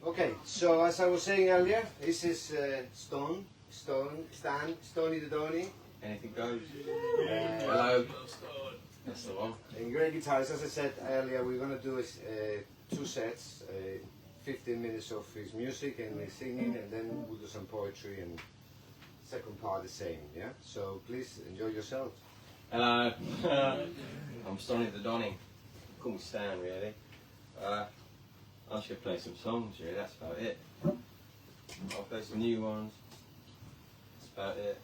Okay, so as I was saying earlier, this is Stonnythedonny. Anything goes. Hello. That's the one. And great guitars. As I said earlier, we're going to do 2 sets, 15 minutes of his music and his singing, and then we'll do some poetry and second part the same, yeah? So please enjoy yourself. Hello. I'm Stonnythedonny. Call me Stan, really. I'm just going to play some songs, really, that's about it. I'll play some new ones. That's about it.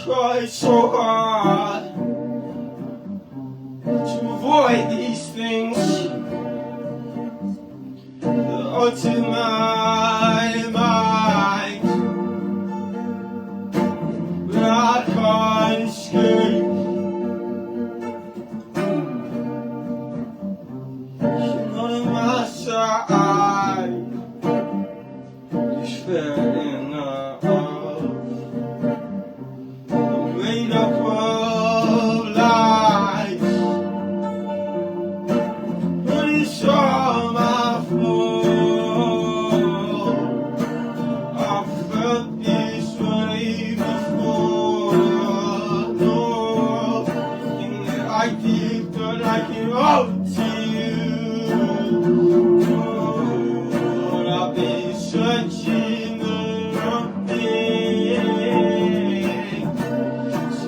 Try so hard to avoid these things that alter my mind, but I can't escape. You're not on my side. It's fair enough. Made up of lies, but it's all my fault. I've felt this way before. Nothing that I did, but I can owe to you. Lord, I've been searching around things.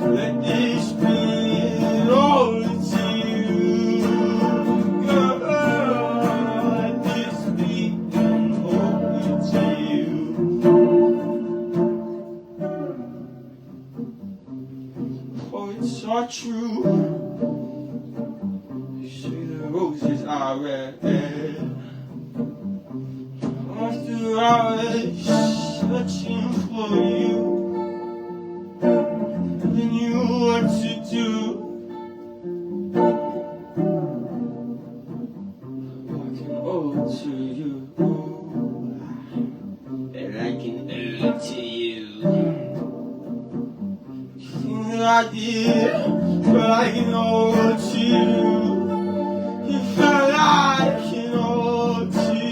Let this be all to you, God. Let this be all to you. Poets are true. They say the roses are red. After hours searching for you, then you what to do. I can owe to you, and I can owe to you. Things that I did, but I can owe to you. If I can owe to you.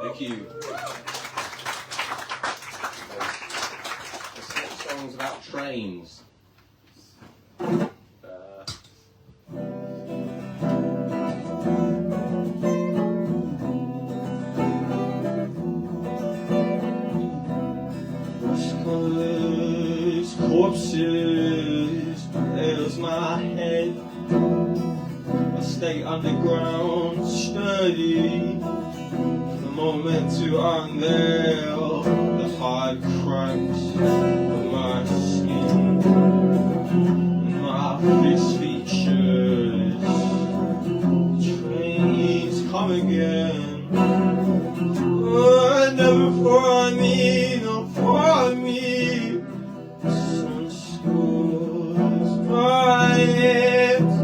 Thank you. stay underground sturdy. The moment to unveil the hard cracks of my skin and my fixed features. Trains come again. Oh, never for me, no for me. The sun scores my lips.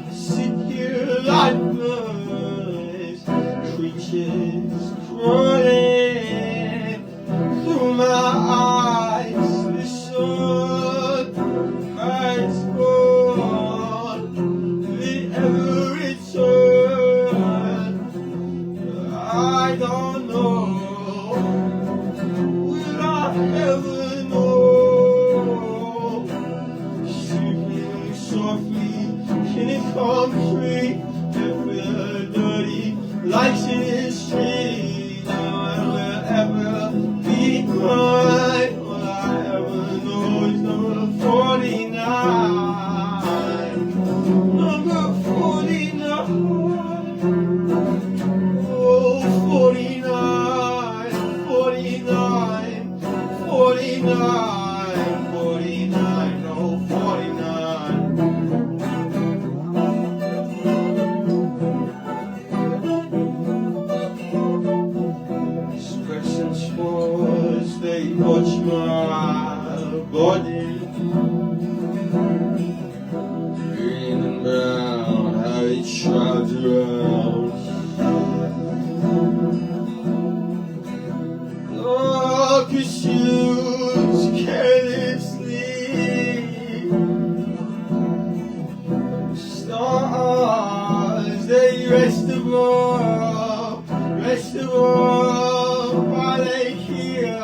I sit here lifeless, creatures crawling through my eyes. The sun has gone, will it ever return? I don't know. Will I ever know? Sleeping softly in a concrete and feel dirty lights in the street. No one will ever be mine. All I ever know is number 49. Number 49. Oh, 49, 49, 49, 49, oh, 49. Stress and spores, they watch my body. Green and brown, how it shrouds around. Oh, pursues carelessly. Stars, they rest above while they hear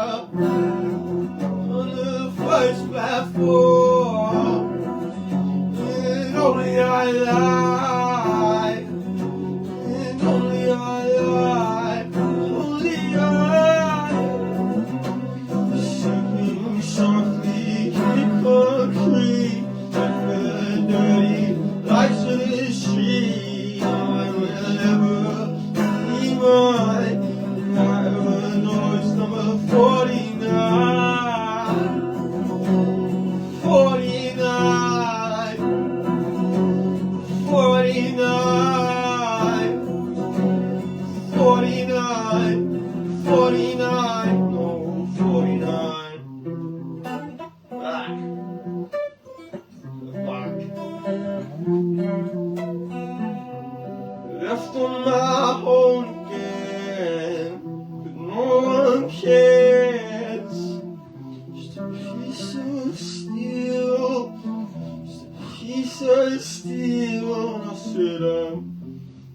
on the first platform. And only I lie, and only I lie, only I. Sinking softly in concrete and the dirty lights of the street. No one will ever be mine. I ever know it's number 49. 49. 49. 49. 49. No, 49. Ah. Fuck. Left on my own again, but no one cares. Just a piece of steel, just a piece of steel. And I said I'm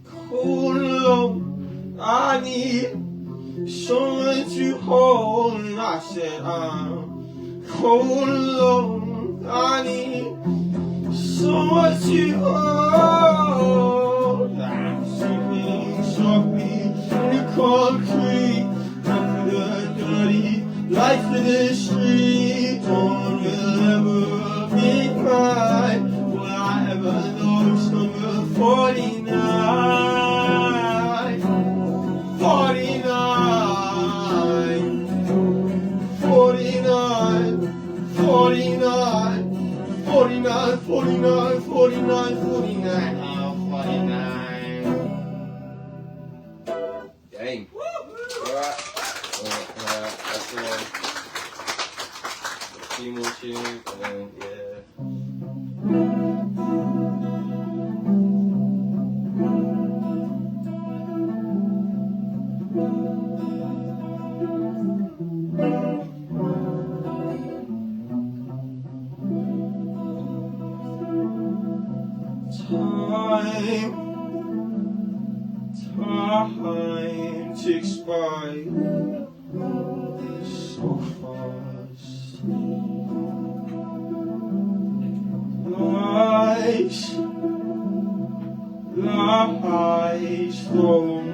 cold and alone. I need someone to hold. And I said I'm cold and alone. I need someone to hold. I'm sleeping softly in the concrete under the dirty lights of the street. No one will ever be mine. Will I ever know it's number 49? 49. 49. 49. 49, 49, 49, 49, oh, 49. Game. Alright. That's the one. A few more tunes and then, yeah. Time ticks by so fast. Lies thrown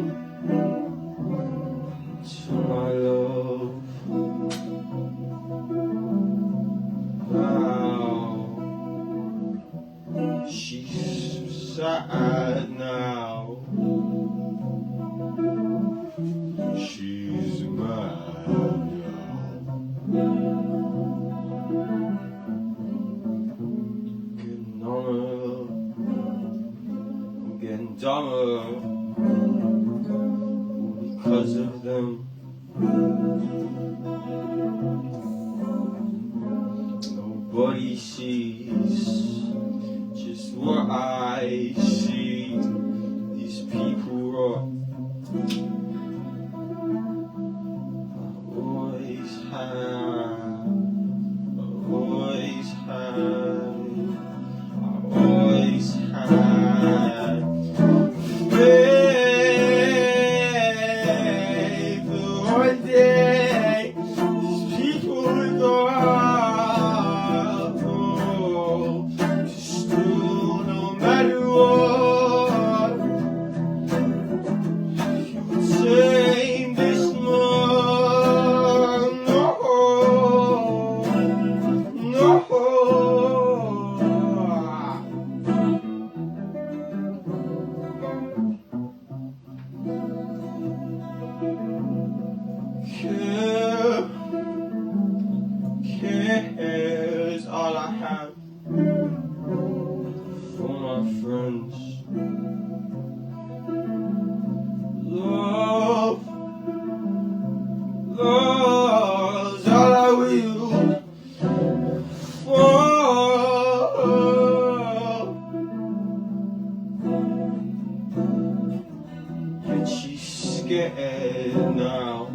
to my love. Now she's sad now. She's mad now. Getting on her, I'm getting dumber, all because of them. Nobody sees just what I see. These people rot. I always have, I always had, I always had faith that one day these people will go out. Oh, still, no matter what, you would save this love. No, no. Care is all I have for my friends. Love, love's all I will for. Yet she's scared now.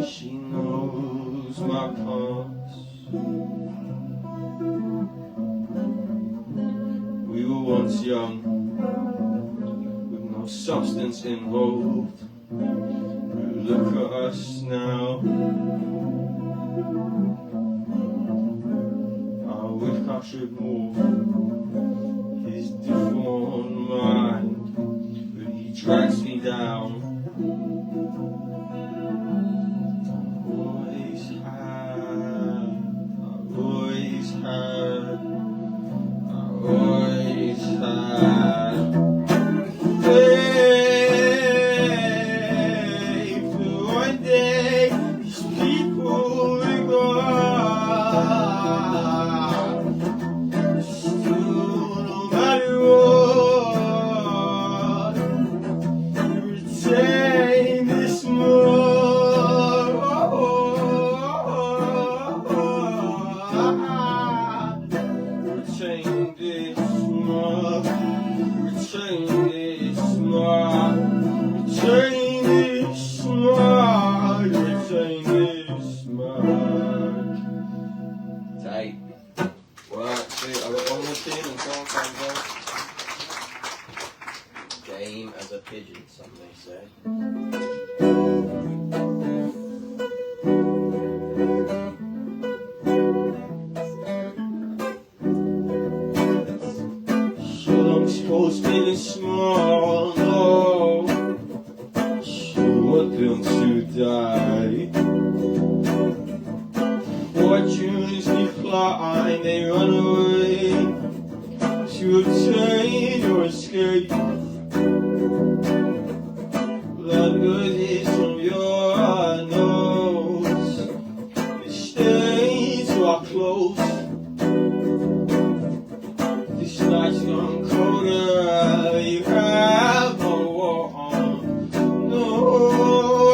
She knows my past. We were once young, with no substance involved. But look at us now. I wish I should move his deformed mind, but he drags me down. Always had faith that one day these people will go out. Still, no matter what, retain this love. Retain this love, retain this love, retain this love, retain this love. Tight. Right, see, I've got one more tune and song comes on. Game as a pigeon, some may say. Xoanxo's been small, no, she want them to die. Fortunes decline, they run away to obtain or escape. Blood goes from your nose, the stains are close. This night's gone colder, you have no warm. No,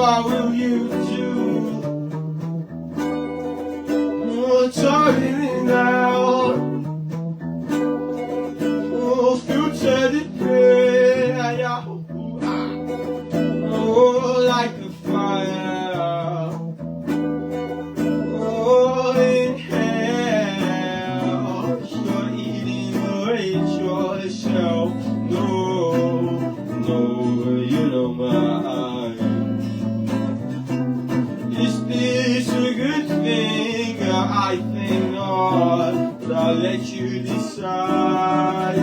how will you do? Oh, talking now. Oh, future depend. Oh, like a fire. Oh, in hell, you're eating away yourself. No, no, you don't mind. Is this a good thing? I think not, but I'll let you decide.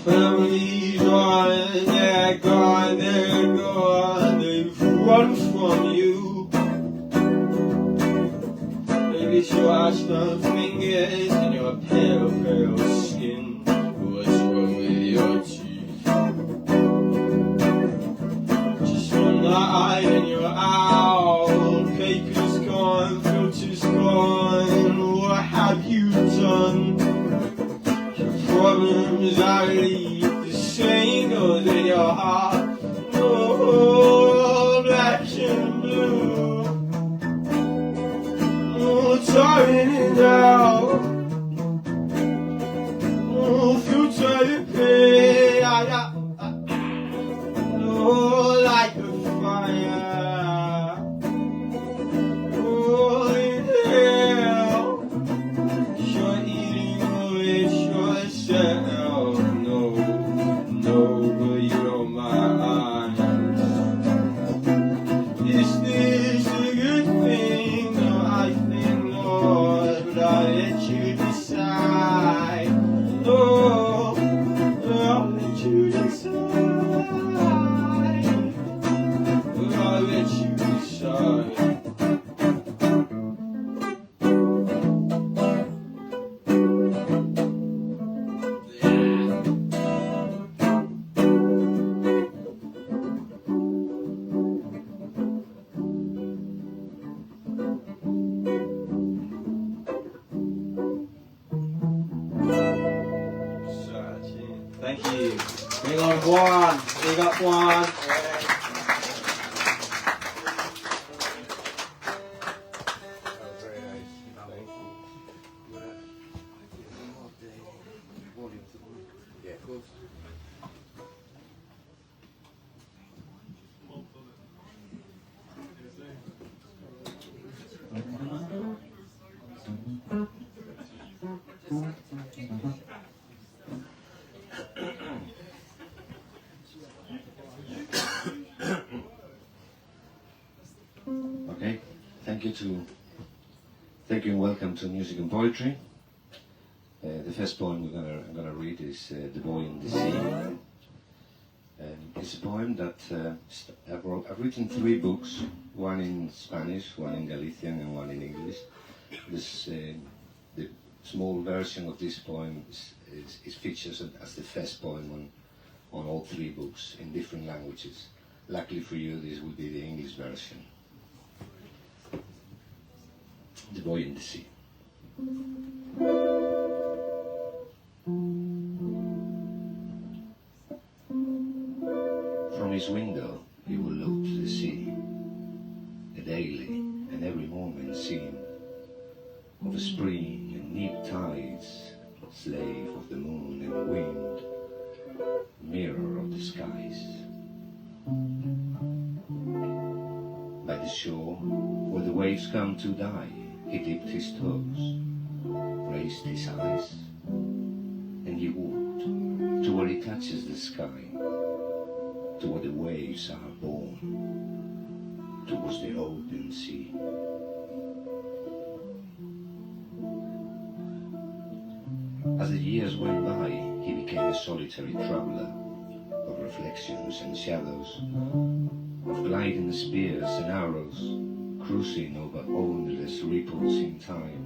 Families gone, they're gone, they're gone, they've run from you. Maybe it's your aspen fingers and your pale, pale skin. What's wrong with your teeth? Just one eye and you're out. Paper's gone, filter's gone. What have you done? Your problems I leave the same goes in your heart. No, black and blue. Oh, tearing it out. Oh, future you pay. Oh, like a fire. Oh, in hell. You're eating away yourself. No, no, but you don't mind. Is this a good thing? No, I think not, but I'll let you decide. No, I'll let you decide. But I'll let you decide. Thank you. Big on one. Big up one. Very nice. Thank you. Yeah, of course. Okay, thank you and welcome to Music and Poetry. The first poem I'm gonna read is The Boy in the Sea. It's a poem that I've written 3 books, one in Spanish, one in Galician and one in English. The small version of this poem is featured as the first poem on all 3 books in different languages. Luckily for you, this will be the English version. The Boy in the Sea. From his window he will look to the sea, a daily and every moment scene of a spring and neap tides, slave of the moon and wind, mirror of the skies. By the shore where the waves come to die, he dipped his toes, raised his eyes, and he walked to where he touches the sky, to where the waves are born, towards the open sea. As the years went by, he became a solitary traveler of reflections and shadows, of gliding spears and arrows, cruising over endless ripples in time,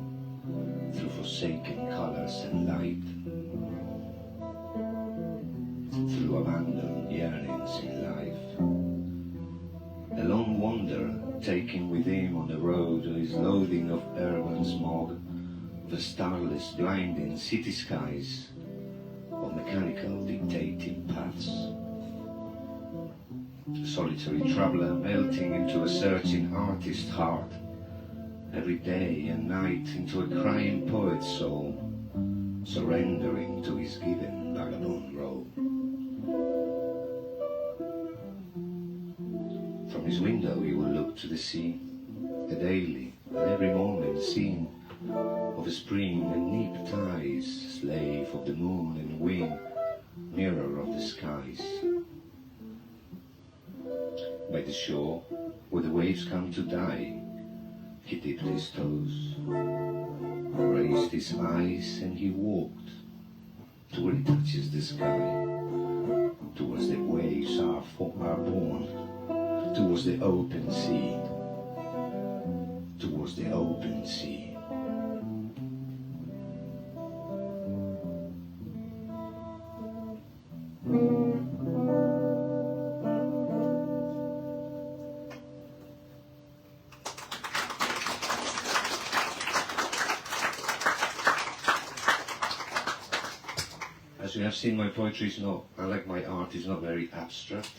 through forsaken colors and light, through abandoned yearnings in life. A long wander, taking with him on the road his loathing of urban smog, the starless, blinding city skies, of mechanical dictating paths. A solitary traveller melting into a searching artist's heart, every day and night into a crying poet's soul, surrendering to his given vagabond role. From his window he will look to the sea, a daily and every moment scene of a spring and neap tides, slave of the moon and wind, mirror of the skies. By the shore, where the waves come to die, he dipped his toes, raised his eyes, and he walked to where he touches the sky, towards the waves are borne, towards the open sea, towards the open sea. As you have seen, my poetry is not, unlike my art, is not very abstract.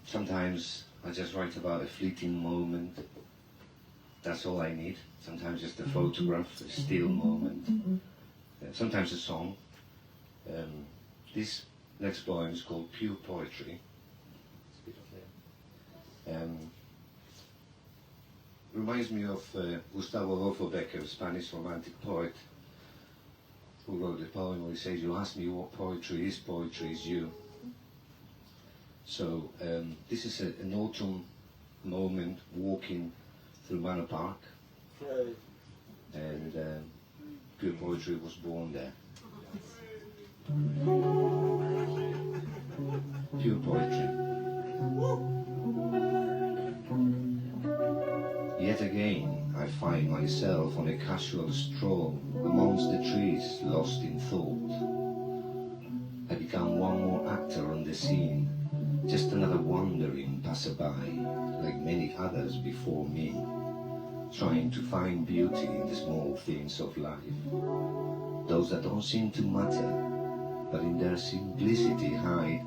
Sometimes I just write about a fleeting moment. That's all I need. Sometimes just a photograph, a still moment. Sometimes a song. This next poem is called Pure Poetry. Reminds me of Gustavo Adolfo Becker, a Spanish romantic poet, who wrote a poem where he says, "You ask me what poetry is you." So this is an autumn moment walking through Manor Park, and Pure Poetry was born there. Pure Poetry. Yet again I find myself on a casual stroll amongst the trees, lost in thought. I become one more actor on the scene, just another wandering passerby, like many others before me, trying to find beauty in the small things of life, those that don't seem to matter, but in their simplicity hide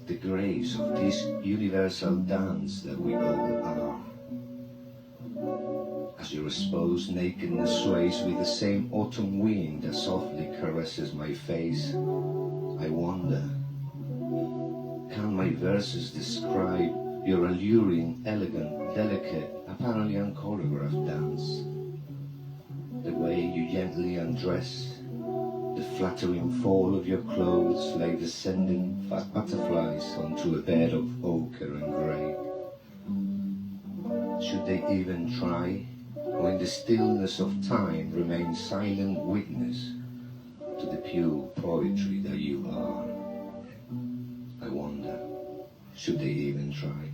the grace of this universal dance that we all are. As your exposed nakedness sways with the same autumn wind that softly caresses my face, I wonder, can my verses describe your alluring, elegant, delicate, apparently unchoreographed dance? The way you gently undress, the flattering fall of your clothes like descending fat butterflies onto a bed of ochre and grey. Should they even try, or in the stillness of time remain silent witness to the pure poetry that you are? I wonder, should they even try?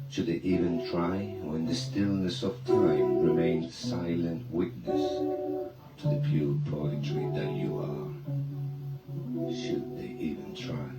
Should they even try, or in the stillness of time remain silent witness to the pure poetry that you are? Should they even try?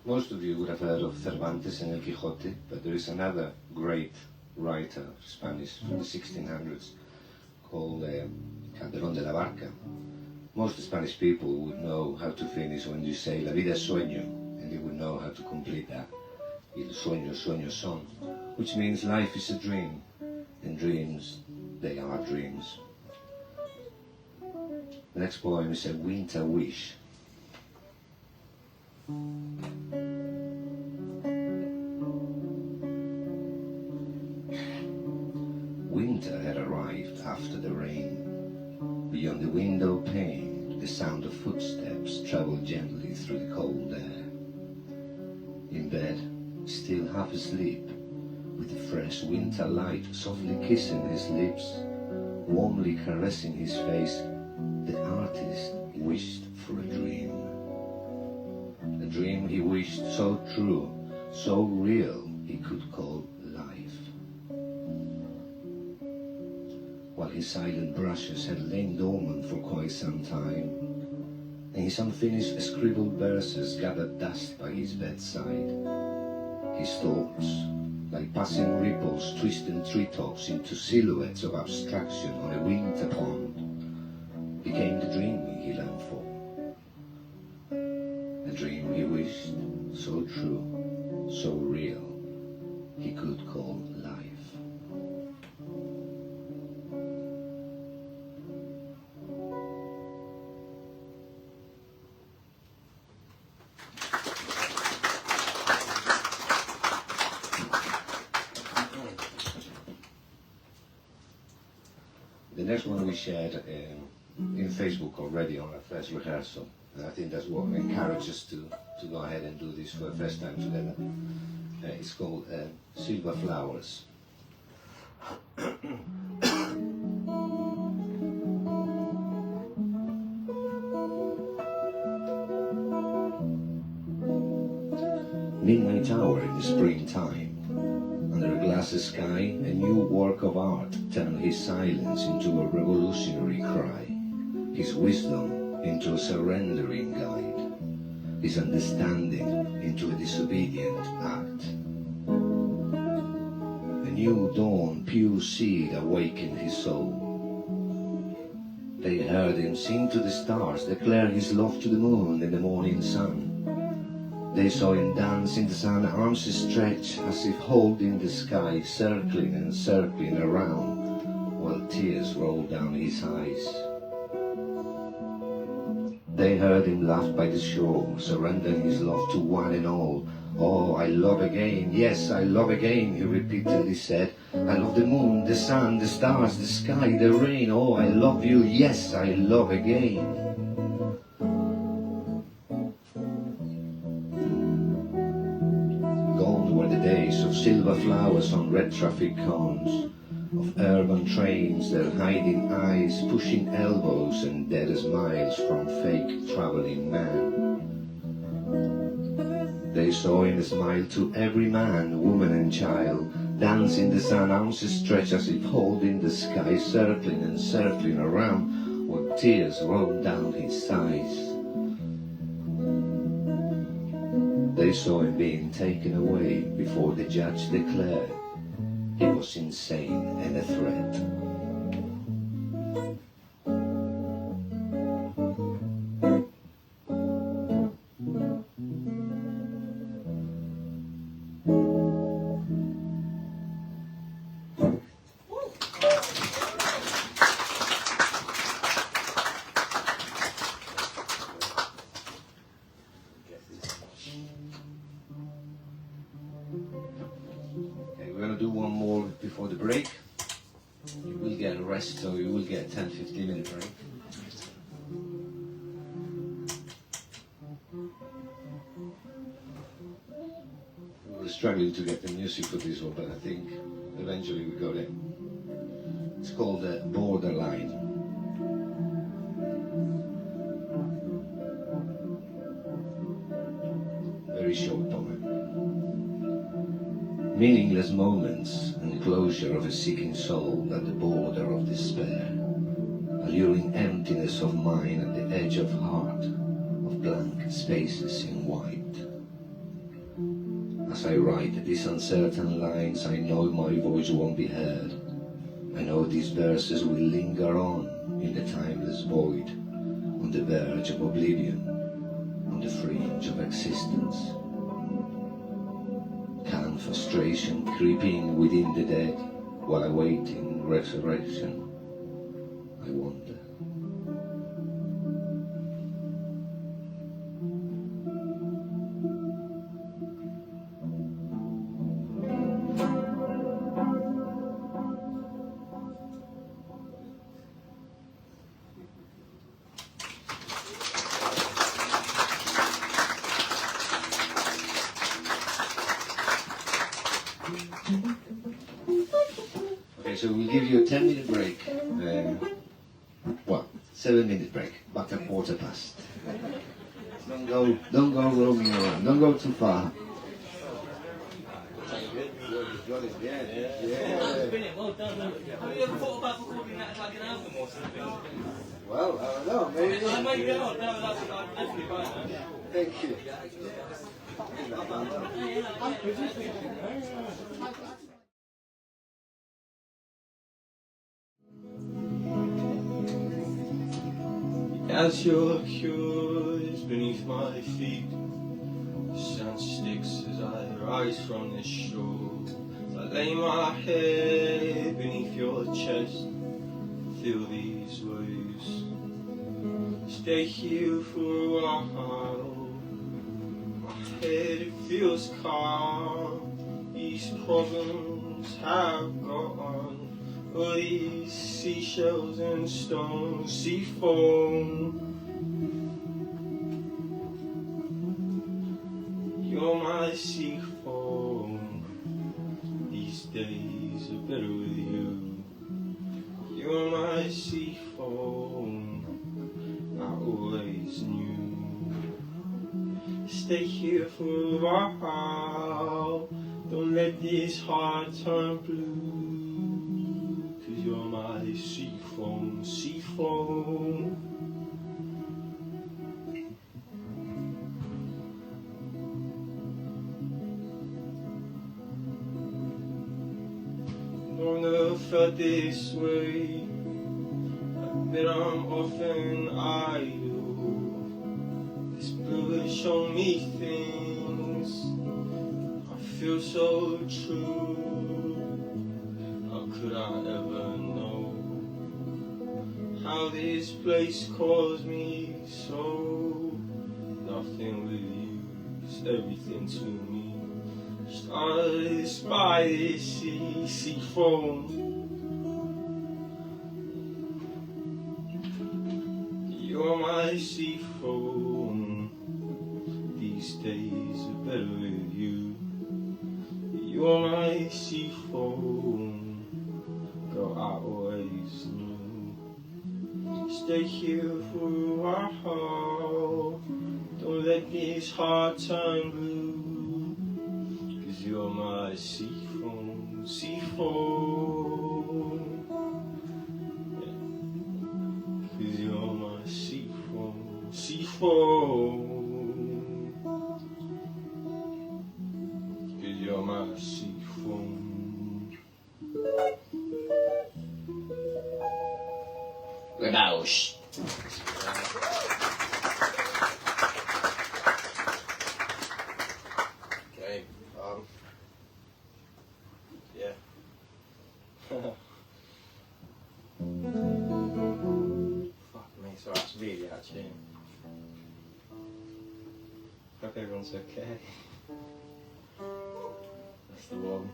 Most of you would have heard of Cervantes and El Quijote, but there is another great writer, Spanish, from the 1600s, called Calderón de la Barca. Most Spanish people would know how to finish when you say La vida es sueño, and they would know how to complete that. El sueño, sueños son, which means life is a dream, and dreams, they are dreams. The next poem is a winter wish. Winter had arrived after the rain. Beyond the window pane, the sound of footsteps traveled gently through the cold air. In bed, still half asleep, with the fresh winter light softly kissing his lips, warmly caressing his face, the artist wished for a dream. A dream he wished so true, so real, he could call life. While his silent brushes had lain dormant for quite some time, and his unfinished scribbled verses gathered dust by his bedside, his thoughts, like passing ripples twisting treetops into silhouettes of abstraction on a winter pond, became the dream he longed for. A dream he wished, so true, so real, he could call life. The next one we shared in Facebook already on our first rehearsal. And I think that's what encourages us to go ahead and do this for the first time together. It's called Silver Flowers. Midnight hour in the springtime. Under a glassy sky, a new work of art turned his silence into a revolutionary cry, his wisdom into a surrendering guide, his understanding into a disobedient act. A new dawn, pure seed awakened his soul. They heard him sing to the stars, declare his love to the moon and the morning sun. They saw him dance in the sun, arms stretched as if holding the sky, circling and circling around, while tears rolled down his eyes. They heard him laugh by the shore, surrendering his love to one and all. Oh, I love again, yes, I love again, he repeatedly said. I love the moon, the sun, the stars, the sky, the rain. Oh, I love you, yes, I love again. Days of silver flowers on red traffic cones, of urban trains, their hiding eyes, pushing elbows and dead smiles from fake traveling men. They saw him smile to every man, woman and child, dance in the sun, arms stretched as if holding the sky, circling and circling around, while tears rolled down his eyes. They saw him being taken away before the judge declared he was insane and a threat. Before the break, you will get a rest, so you will get a 10-15 minute break. We were struggling to get the music for this one, but I think eventually we got it. It's called Borderline. Very short poem. Meaningless moments and closure of a seeking soul at the border of despair, alluring emptiness of mind at the edge of heart, of blank spaces in white. As I write these uncertain lines, I know my voice won't be heard. I know these verses will linger on in the timeless void, on the verge of oblivion, on the fringe of existence. Can frustration creeping within the dead while awaiting resurrection? I wonder. Okay, so we'll give you a 10-minute break. 7-minute break, back at 1:15. Don't go roaming around. Don't go too far. Brilliant, well done. Have you ever thought about recording that as like an album or something? Well, I don't know, maybe. Maybe not. No, that's definitely fine. Thank you. As your cures beneath my feet, the sun sticks as I rise from this shore. I lay my head beneath your chest, feel these waves. Stay here for a while. My head, it feels calm. These problems have gone. all these seashells and stones, sea foam. You're my sea foam. These days are better with you. You're my sea foam. I always knew. Stay here for a while. Don't let this heart turn blue. 'Cause you're my sea foam, sea foam. I've never felt this way. I admit I'm often idle. This blue has shown me things I feel so true. How could I ever know how this place calls me so? Nothing with you is everything to me. Stars by this sea foam. You're my sea foam. These days are better with you. You're my sea foam. Girl, I always knew. Stay here for a while. Don't let this heart turn blue. 'Cause you're my sea foam, sea foam. Yeah. 'Cause you're my sea foam, sea foam. 'Cause you're my sea foam. Rebels. Okay, yeah. Fuck me, so that's really out of tune. Hope everyone's okay. That's the one.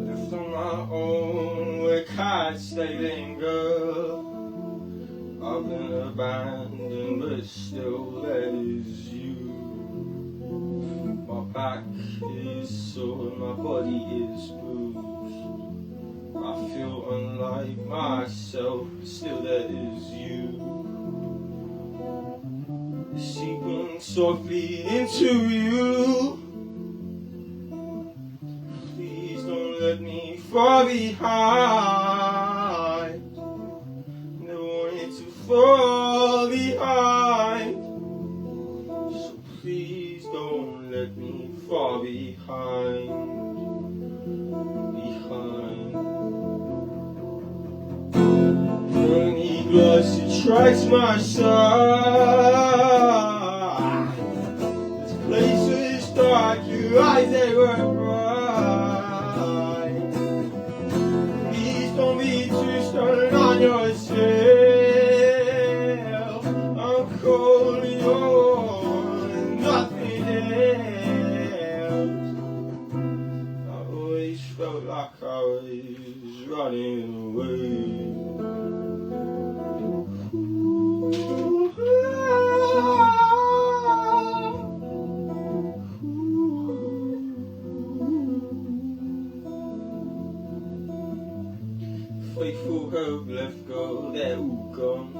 Left on my own where kites they linger. I've been abandoned, but still that is you. My back is sore, my body is bruised. I feel unlike myself, but still that is you. Seeping softly into you. Please don't let me fall behind. Never wanted to fall behind. So please don't let me fall behind. Burning glass attracts my sight. This place is dark, your eyes they were bright. Please don't be too stern on yourself. I'm cold and you're nothing else. I always felt like I was running away. Faithful have left go, they're all gone.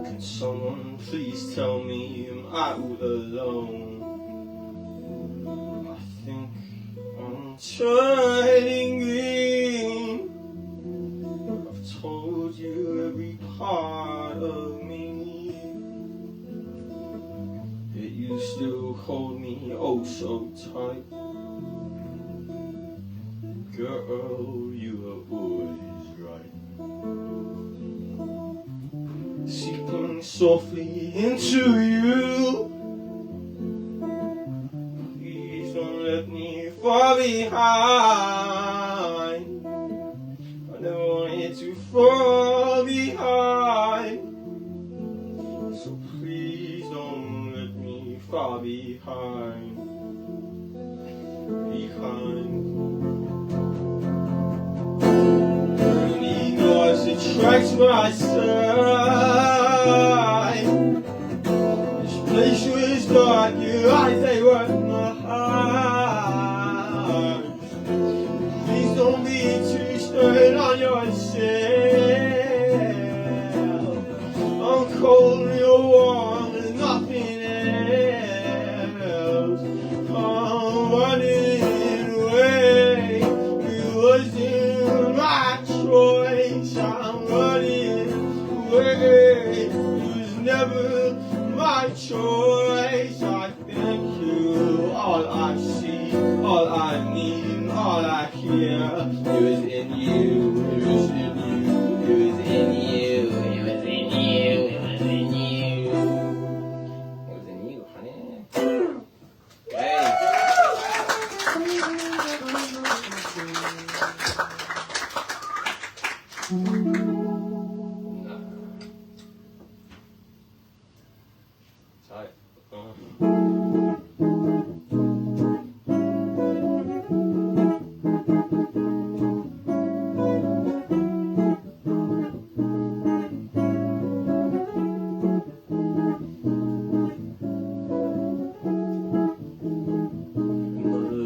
Can someone please tell me, am I all alone? I think I'm turning green. I've told you every part of me, yet you still hold me oh so tight. Girl, you are always right. Seeping softly into you. Please don't let me fall behind. far behind. Only God's attracts my sight. This place was dark, your eyes they were my heart. Please don't be too stern on yourself. I'm cold and you're warm and nothing else. I'm running away. It wasn't my choice. I'm running away. It was never my choice. I thank you. All I see, all I need, all I hear. It was in you. It was in you. It was in you. It was in you. It was in you. It was in you, honey. Hey. Tight.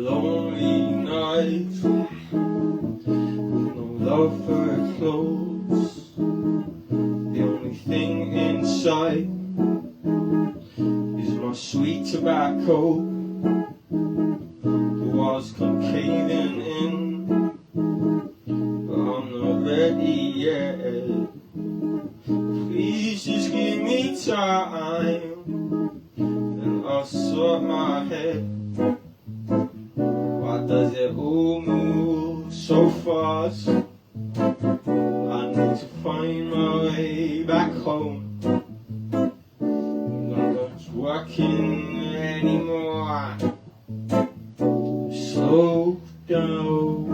Lonely nights with no love for clothes. The only thing in sight is my sweet tobacco. The walls come caving in, but I'm not ready yet. Please just give me time, and I'll sort my head. Why does it all move so fast? I need to find my way back home. I'm not working anymore. Slow down.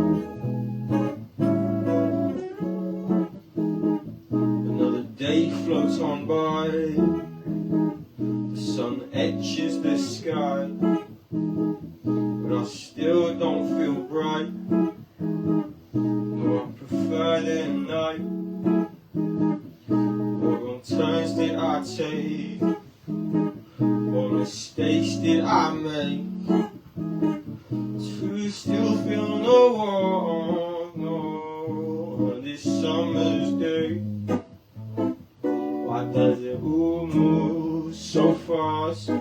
Another day floats on by. The sun etches the sky, but I still don't feel bright. No, I prefer the night. What wrong turns did I take? What mistakes did I make? To still feel no warmth, no, on this summer's day. Why does it all move so fast? I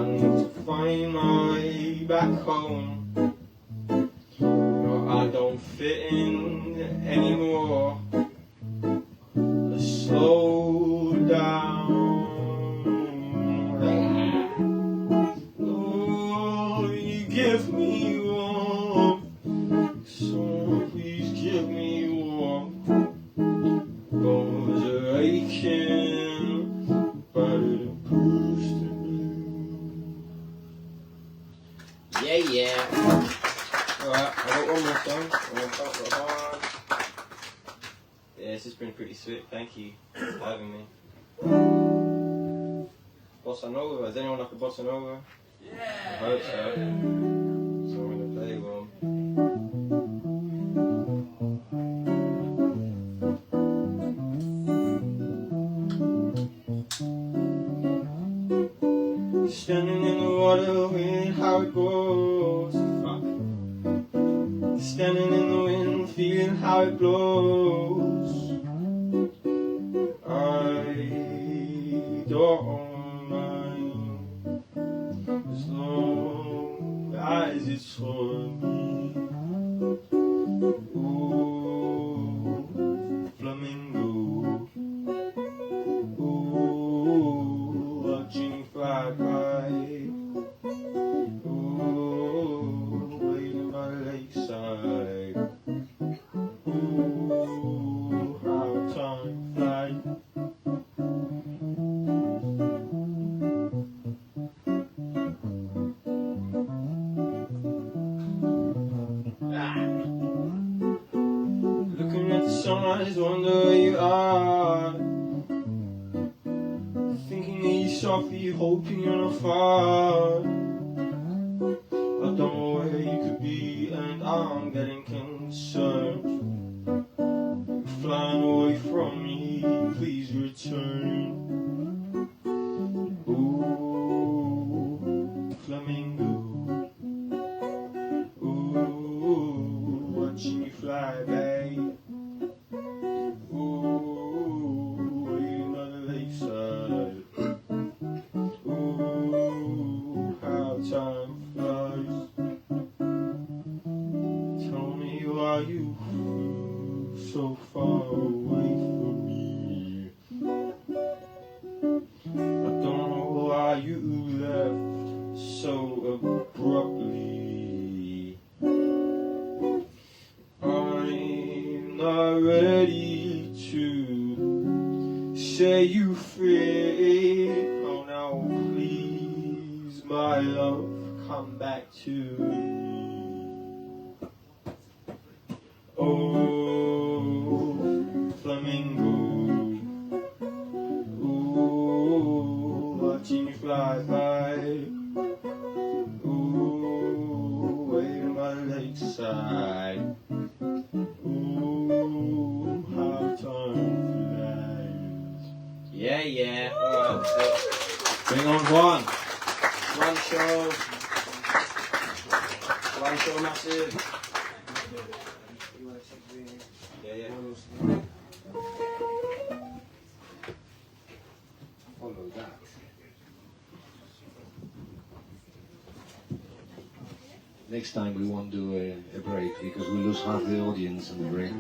need to find my way back home. No, I don't fit in anymore. Let's slow down. Oh, you give me warmth. So please give me warmth. Bones are aching, but it proves to be. Yeah, yeah. Alright, I got one more song. Yeah, this has been pretty sweet. Thank you for having me. Bossa Nova. Is anyone like a Bossa Nova? Yeah! I hope so. So I'm going to play one. Standing in the water, wind, how it goes. Fuck. Standing in the wind, feeling how it blows. I don't mind as long as it's for me. Ooh, flamingo. Ooh, watching fly by. Ooh, waiting by the lakeside. Ooh. softly, hoping you're not far. I don't know where you could be, and I'm getting concerned. Flying away from me, please return. Ooh, flamingo. Ooh, watching you fly, babe. Ooh, waiting on the lakeside. Ooh, how time flies. Tell me why you so far away from me. I don't know why you left so abruptly. I'm not ready to say you free. Oh now please, my love, come back to me. Oh, flamingo. Ooh, watching you fly by. Ooh, waiting by the lakeside. Ooh, how time flies. Yeah, yeah. Alright, that's it. Bring on one. Xoanxo massive. You want to check the Yeah, yeah. bonus? Follow that. Next time we won't do a break because we lose half the audience on the break.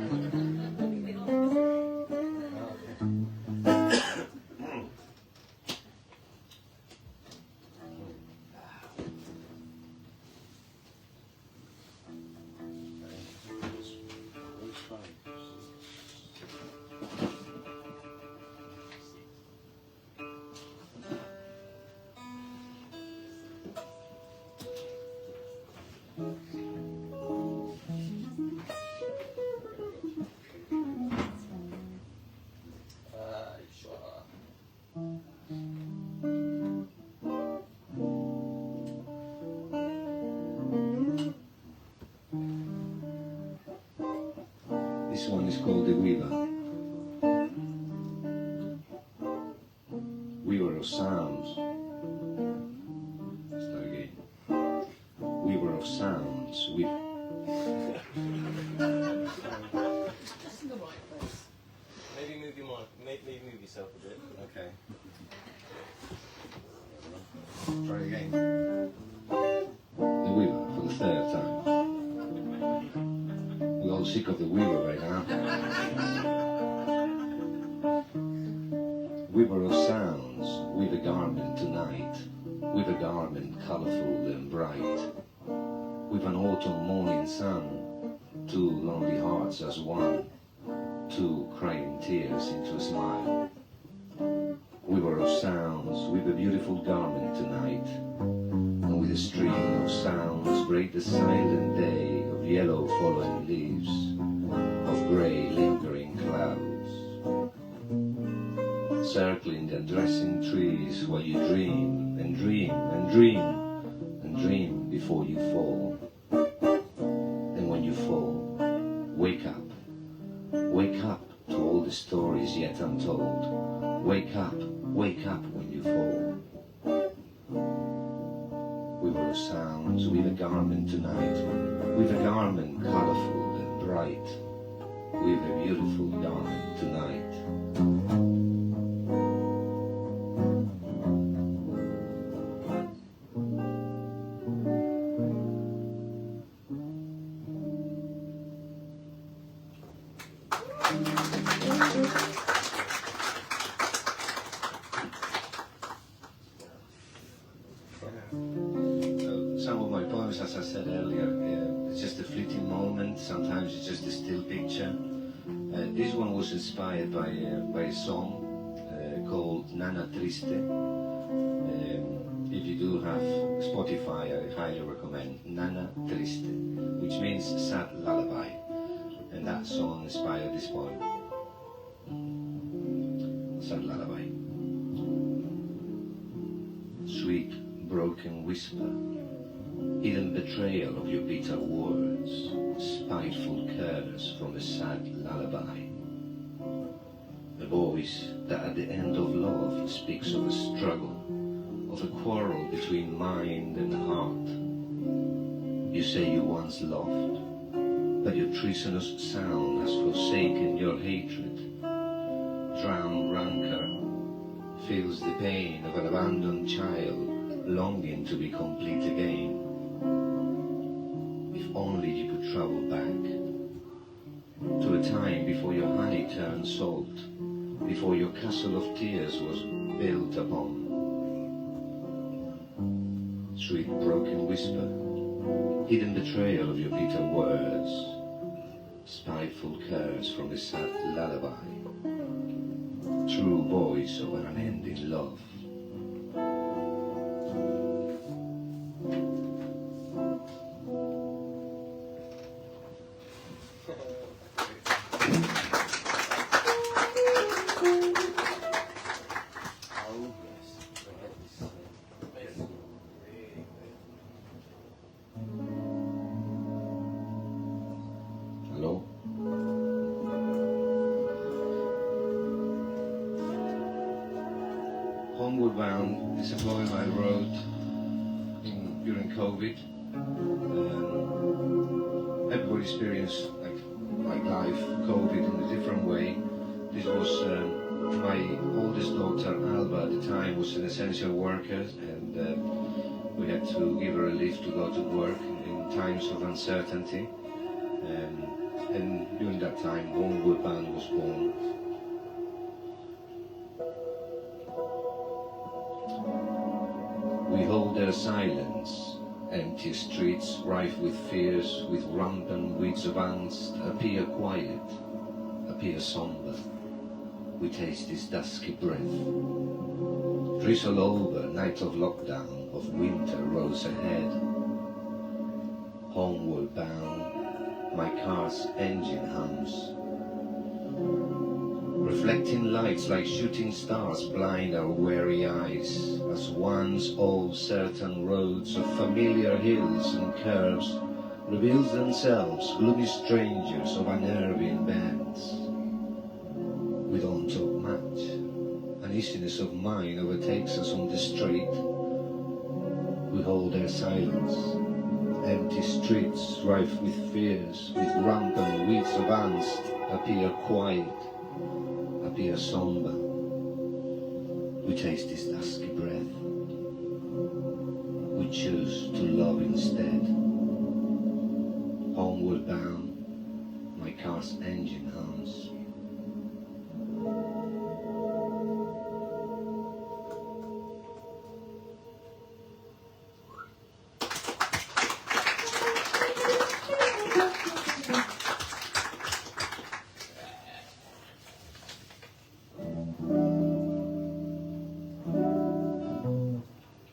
Sure. This one is called The Weaver. Weaver of sounds. Start again. Weaver of sounds. Just in the right place. Maybe move your mic. Maybe move yourself a bit. Okay. Try again. The Weaver for the third time. We're all sick of the Weaver right now. Weaver of sounds, weave a garment tonight, weave a garment colourful and bright. With an autumn morning sun, two lonely hearts as one, two crying tears into a smile. Weaver of sounds, weave a beautiful garment tonight, and with a stream of sounds break the silent day of yellow fallen leaves, of grey lingering clouds. Circling the undressing trees while you dream and dream and dream and dream before you fall. And when you fall, wake up. Wake up to all the stories yet untold. Wake up when you fall. Weaver of sounds, weave a garment tonight. Weave a garment colourful and bright. Weave a beautiful garment tonight. Some of my poems, as I said earlier, it's just a fleeting moment. Sometimes it's just a still picture. This one was inspired by a song called Nana Triste. If you do have Spotify, I highly recommend Nana Triste, which means sad lullaby. And that song inspired this poem. Sad lullaby. broken whisper, hidden betrayal of your bitter words, spiteful curse from a sad lullaby. A voice that at the end of love speaks of a struggle, of a quarrel between mind and heart. You say you once loved, but your treasonous sound has forsaken your hatred. Drowned rancor feels the pain of an abandoned child longing to be complete again. If only you could travel back to a time before your honey turned salt, before your castle of tears was built upon. Sweet broken whisper, hidden betrayal of your bitter words, spiteful curse from a sad lullaby, true voice of an unending love. Hello? Homeward Bound is a poem I wrote during COVID. Everybody experienced like life, COVID in a different way. This was my oldest daughter Alba at the time was an essential worker, and we had to give her a lift to go to work in times of uncertainty. And during that time, Homeward Bound was born. We hold their silence, empty streets rife with fears, with rampant weeds of angst, appear quiet, appear somber. We taste his dusky breath. Drizzle over, night of lockdown, of winter rose ahead. Homeward bound, my car's engine hums. Reflecting lights like shooting stars blind our weary eyes, as once all certain roads of familiar hills and curves reveal themselves gloomy strangers of unnerving bends. We don't talk much. Uneasiness of mind overtakes us on the street. We hold our silence. Empty streets rife with fears, with rampant weeds of angst, appear quiet, appear somber. We taste his dusky breath. We choose to love instead. Homeward bound, my car's engine hums.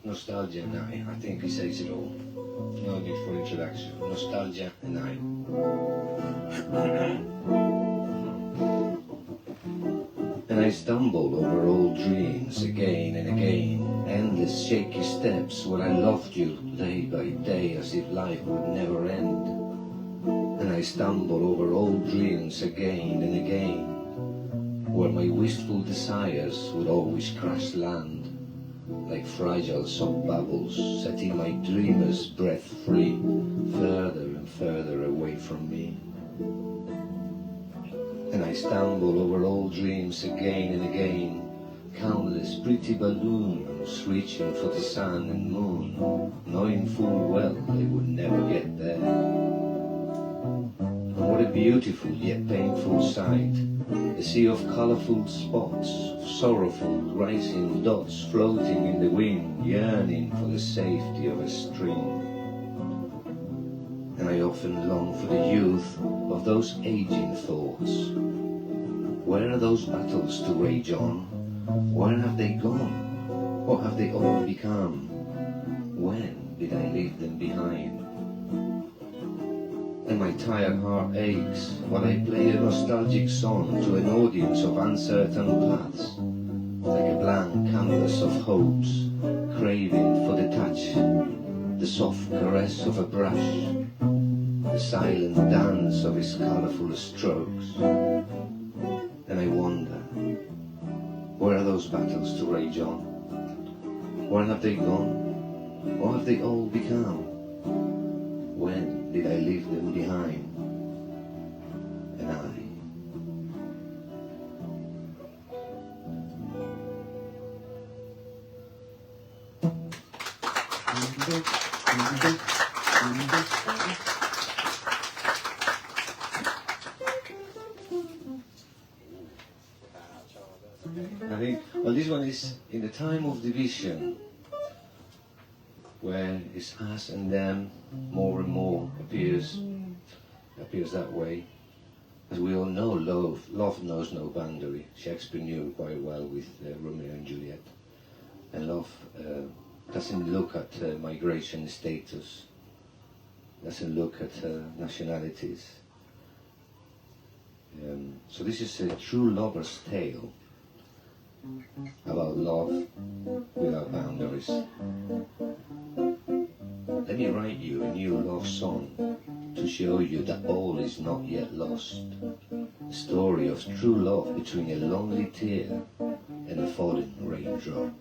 Nostalgia and I think he says it all. No need for introduction. Nostalgia and I. And I stumble over old dreams again and again, endless shaky steps where I loved you day by day as if life would never end. And I stumble over old dreams again and again, where my wistful desires would always crash land, like fragile soft bubbles, setting my dreamer's breath free, further and further away from me. And I stumble over old dreams again and again, countless pretty balloons reaching for the sun and moon, knowing full well they would never get there. And what a beautiful yet painful sight, a sea of colourful spots, of sorrowful rising dots floating in the wind, yearning for the safety of a stream. And I often long for the youth of those aging thoughts. Where are those battles to rage on? Where have they gone? What have they all become? When did I leave them behind? And my tired heart aches while I play a nostalgic song to an audience of uncertain paths, like a blank canvas of hopes, craving for the touch soft caress of a brush, the silent dance of his colourful strokes. And I wonder, where are those battles to rage on? Where have they gone? Or have they all become? When did I leave them behind? And I. I think, well, this one is in the time of division, where it's us and them more and more appears that way. As we all know, love knows no boundary. Shakespeare knew quite well with Romeo and Juliet. And love doesn't look at migration status, doesn't look at nationalities. So this is a true lover's tale about love without boundaries. Let me write you a new love song to show you that all is not yet lost. A story of true love between a lonely tear and a falling raindrop.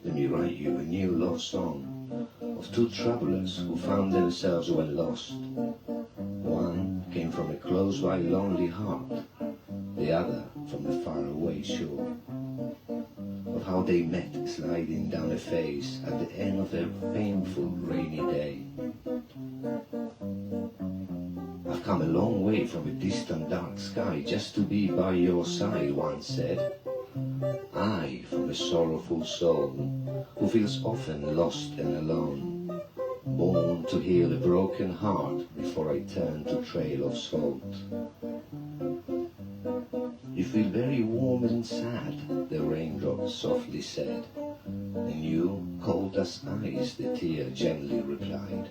Let me write you a new love song of two travelers who found themselves when lost. One came from a close by lonely heart, the other from a faraway shore. Of how they met sliding down a face at the end of a painful rainy day. I've come a long way from a distant dark sky just to be by your side, one said. I, from a sorrowful soul, who feels often lost and alone, born to heal a broken heart before I turn to trail of salt. You feel very warm and sad, the raindrop softly said, and you, cold as ice, the tear gently replied.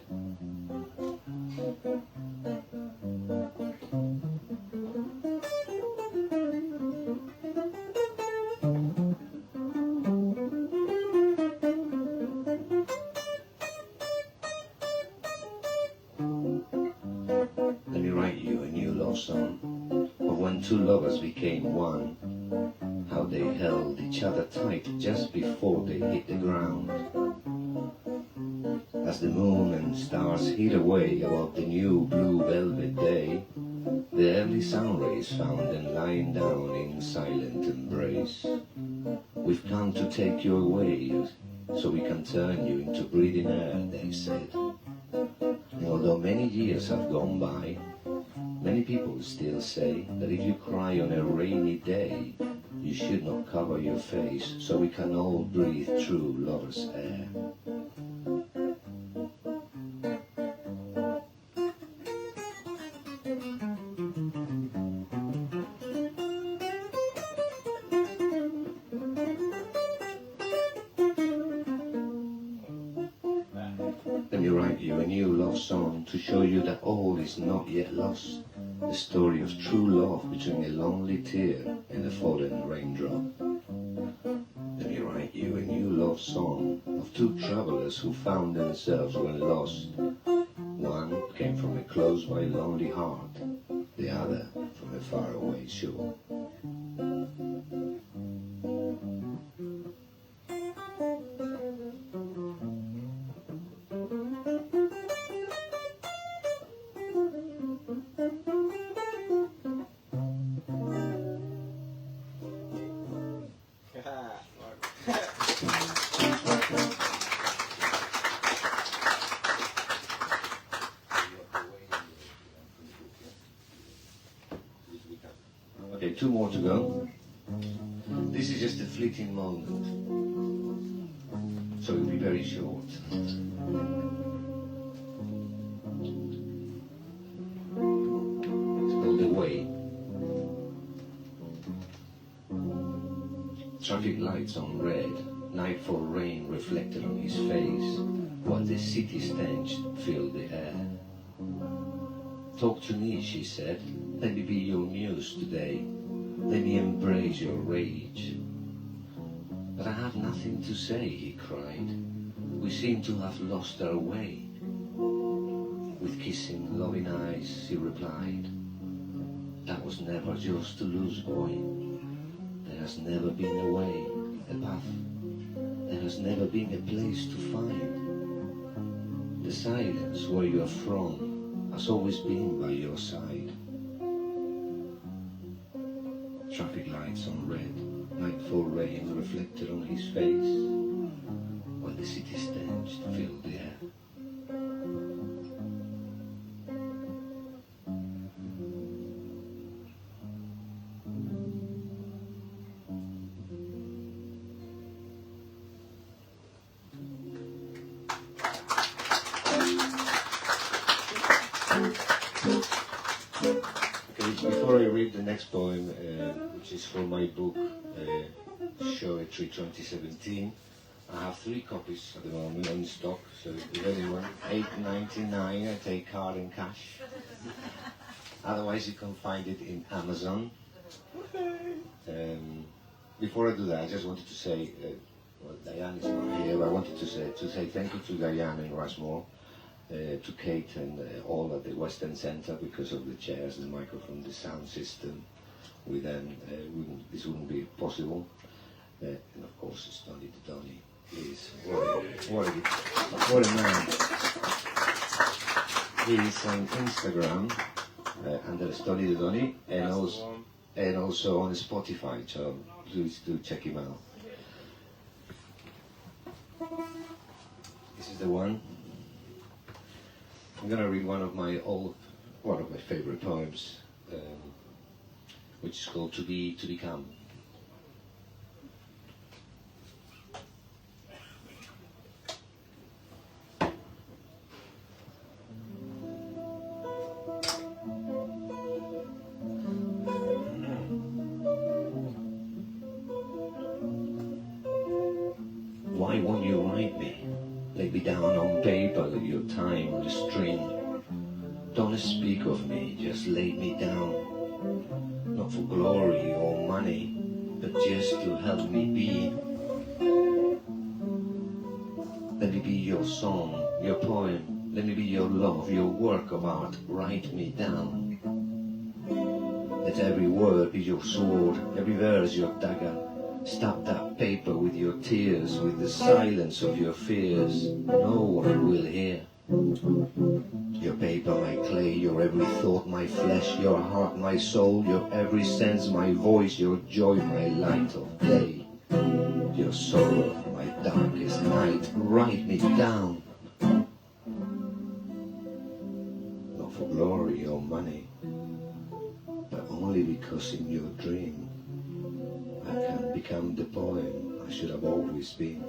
Let me write you a new love song of when two lovers became one, how they held each other tight just before they hit the ground. As the moon and stars hid away above the new blue velvet day, the early sun rays found them lying down in silent embrace. We've come to take you away, so we can turn you into breathing air, they said. And although many years have gone by, many people still say that if you cry on a rainy day, you should not cover your face, so we can all breathe true lover's air. Let me write you a new love song to show you that all is not yet lost. The story of true love between a lonely tear and a fallen raindrop. Let me write you a new love song of two travelers who found themselves when lost. One came from a close by lonely heart, the other from a faraway shore. Okay, two more to go. This is just a fleeting moment, so it will be very short. It's called The Way. Traffic lights on red, nightfall rain reflected on his face, while the city stench filled the air. Talk to me, she said. Let me be your muse today. Let me embrace your rage. But I have nothing to say, he cried. we seem to have lost our way. With kissing, loving eyes, he replied, that was never yours to lose, boy. There has never been a way, a path. There has never been a place to find. The silence where you are from has always been by your side. Traffic lights on red, nightfall rain reflected on his face, while the city stench filled the air. Before I read the next poem, which is from my book, Poetry 2017, I have 3 copies at the moment on stock, so if anyone, £8.99, I take card and cash. Otherwise you can find it in Amazon. Before I do that, I just wanted to say, well, Diane is not here, but I wanted to say thank you to Diane and Rasmore, to Kate and all at the West End Centre, because of the chairs, the microphone, the sound system. With them, this wouldn't be possible. And of course, Stonnythedonny, please. What a man. He is on Instagram under Stonnythedonny, and also on Spotify, so please do check him out. This is the one. I'm going to read one of my favorite poems, which is called To Be, To Become. Why won't you write me? Lay me down on paper, leave your time on the string. Don't speak of me, just lay me down. Not for glory or money, but just to help me be. Let me be your song, your poem. Let me be your love, your work of art. Write me down. Let every word be your sword, every verse your dagger. Stab that paper with your tears, with the silence of your fears. No one will hear. Your paper, my clay, your every thought, my flesh, your heart, my soul, your every sense, my voice, your joy, my light of day. Your sorrow, my darkest night, write me down. Not for glory or money, but only because in your dream I can become the poem I should have always been.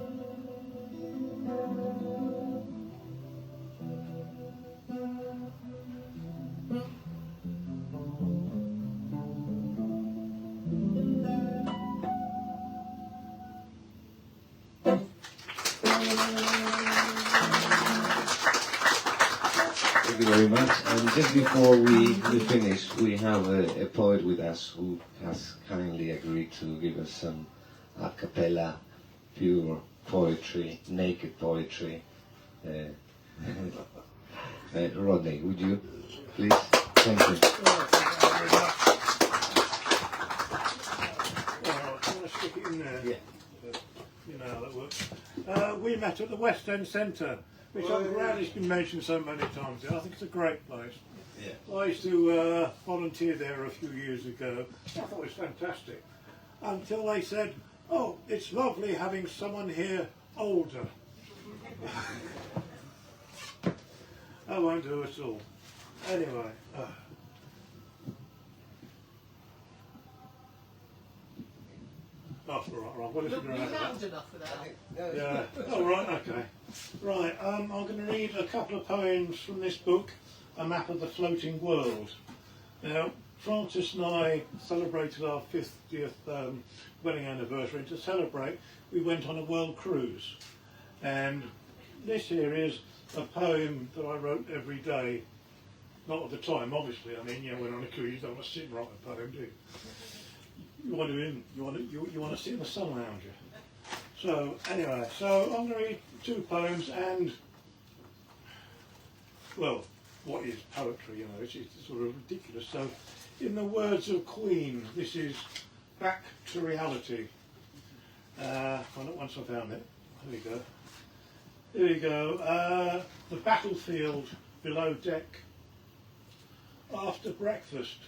Thank you very much. And just before we finish, we have a poet with us who has kindly agreed to give us some a cappella, pure poetry, naked poetry. Rodney, would you please? Thank you. Stick it in there. Yeah. You know how that works. We met at the West End Centre, which I'm glad has been mentioned so many times. I think it's a great place. Yeah. I used to volunteer there a few years ago. I thought it was fantastic. Until they said, oh, it's lovely having someone here older. I won't do it all. Anyway. Oh, right. What if Look, you're you're going to have loud enough for that. Yeah. Oh, right, okay. Right, I'm going to read a couple of poems from this book, A Map of the Floating World. Now, Francis and I celebrated our 50th wedding anniversary, and to celebrate, we went on a world cruise. And this here is a poem that I wrote every day. Not at the time, obviously. I mean, when on a cruise, you don't want to sit and write a poem, do you? You want to sit in the sun lounger. So anyway, so I'm going to read 2 poems and, well, what is poetry, you know, it's sort of ridiculous. So, in the words of Queen, this is Back to Reality. Once I found it, there we go. Here we go. The battlefield below deck. After breakfast,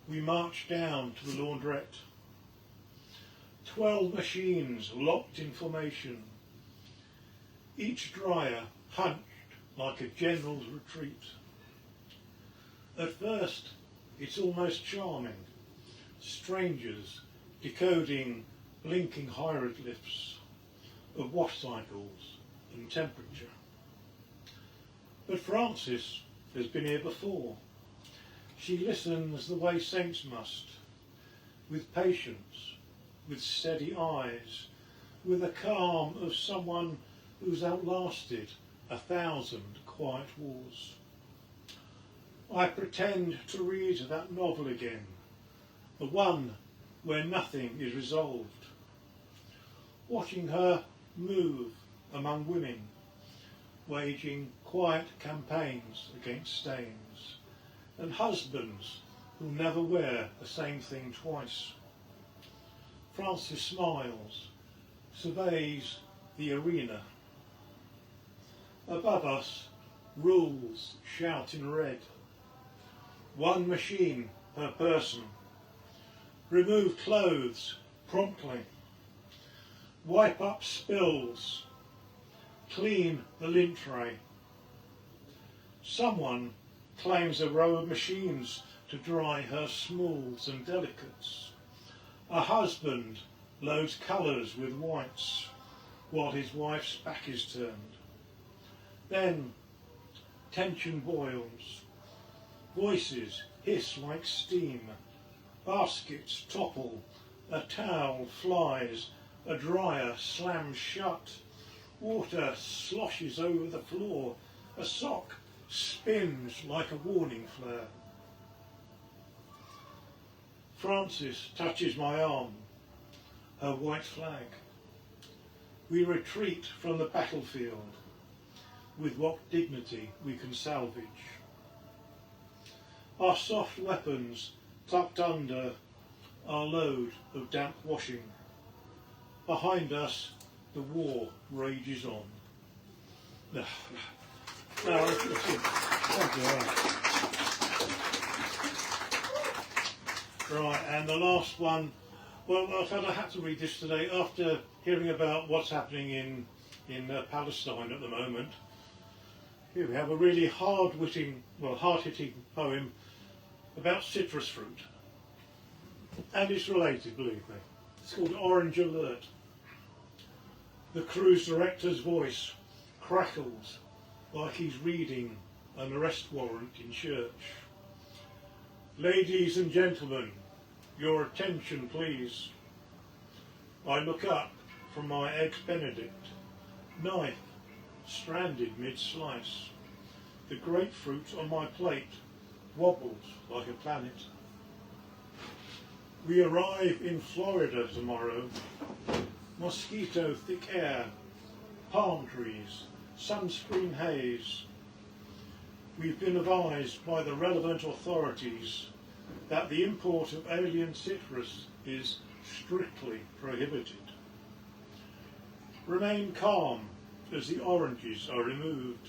we marched down to the laundrette. 12 machines locked in formation. Each dryer hunched like a general's retreat. At first, it's almost charming. Strangers decoding blinking hieroglyphs of wash cycles and temperature. But Frances has been here before. She listens the way saints must, with patience, with steady eyes, with the calm of someone who's outlasted 1,000 quiet wars. I pretend to read that novel again, the one where nothing is resolved. Watching her move among women, waging quiet campaigns against stains, and husbands who never wear the same thing twice. Frances smiles, surveys the arena. Above us, rules shout in red. 1 machine per person. Remove clothes promptly. Wipe up spills. Clean the lint tray. Someone claims a row of machines to dry her smooths and delicates. A husband loads colours with whites while his wife's back is turned. Then tension boils. Voices hiss like steam. Baskets topple. A towel flies. A dryer slams shut. Water sloshes over the floor. A sock spins like a warning flare. Frances touches my arm, her white flag. We retreat from the battlefield with what dignity we can salvage. Our soft weapons tucked under our load of damp washing. Behind us, the war rages on. No, that's it. Thank you. Right, and the last one. Well, I felt I had to read this today after hearing about what's happening in Palestine at the moment. Here we have a really hard-hitting poem about citrus fruit. And it's related, believe me. It's called Orange Alert. The cruise director's voice crackles like he's reading an arrest warrant in church. Ladies and gentlemen, your attention please. I look up from my eggs Benedict, knife stranded mid-slice. The grapefruit on my plate wobbles like a planet. We arrive in Florida tomorrow. Mosquito thick air, palm trees, sunscreen haze. We've been advised by the relevant authorities that the import of alien citrus is strictly prohibited. Remain calm as the oranges are removed,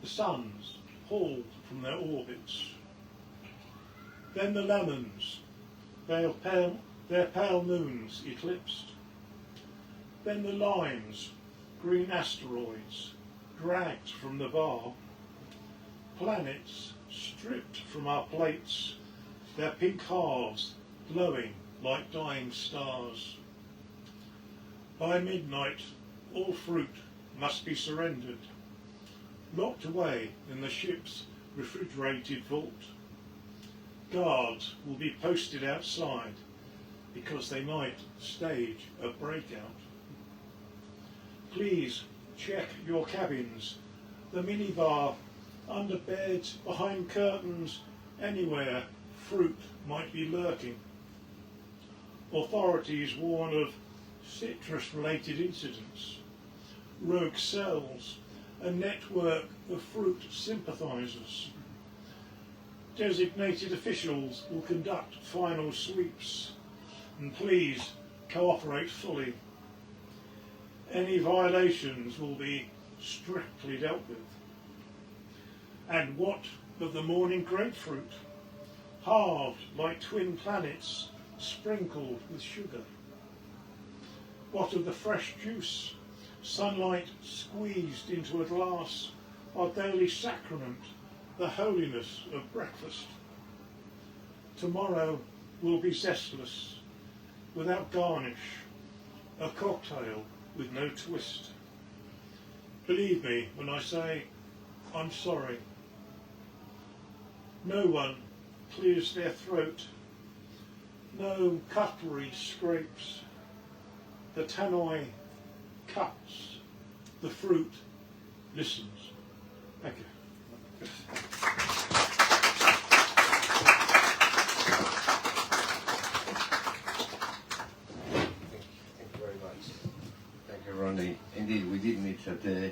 the suns hauled from their orbits. Then the lemons, their pale moons eclipsed. Then the limes, green asteroids, dragged from the bar. Planets stripped from our plates, their pink halves glowing like dying stars. By midnight, all fruit must be surrendered, locked away in the ship's refrigerated vault. Guards will be posted outside because they might stage a breakout. Please check your cabins, the minibar, under beds, behind curtains, anywhere fruit might be lurking. Authorities warn of citrus-related incidents, rogue cells, a network of fruit sympathisers. Designated officials will conduct final sweeps, and please cooperate fully. Any violations will be strictly dealt with. And what of the morning grapefruit, halved like twin planets sprinkled with sugar? What of the fresh juice, sunlight squeezed into a glass, our daily sacrament, the holiness of breakfast? Tomorrow will be zestless, without garnish, a cocktail with no twist. Believe me when I say I'm sorry. No one clears their throat, no cutlery scrapes, the tannoy cuts, the fruit listens. Thank you. Thank you very much. Thank you, Ronnie. Indeed, we did meet at the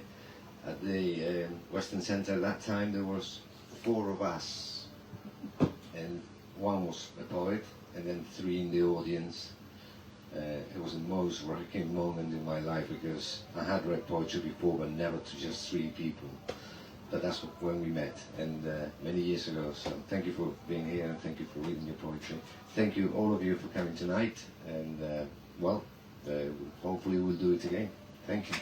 Western Centre. At that time there was 4 of us, and one was a poet, and then 3 in the audience. It was the most wrecking moment in my life, because I had read poetry before, but never to just 3 people. But that's when we met, and many years ago. So thank you for being here, and thank you for reading your poetry. Thank you, all of you, for coming tonight, and hopefully we'll do it again. Thank you.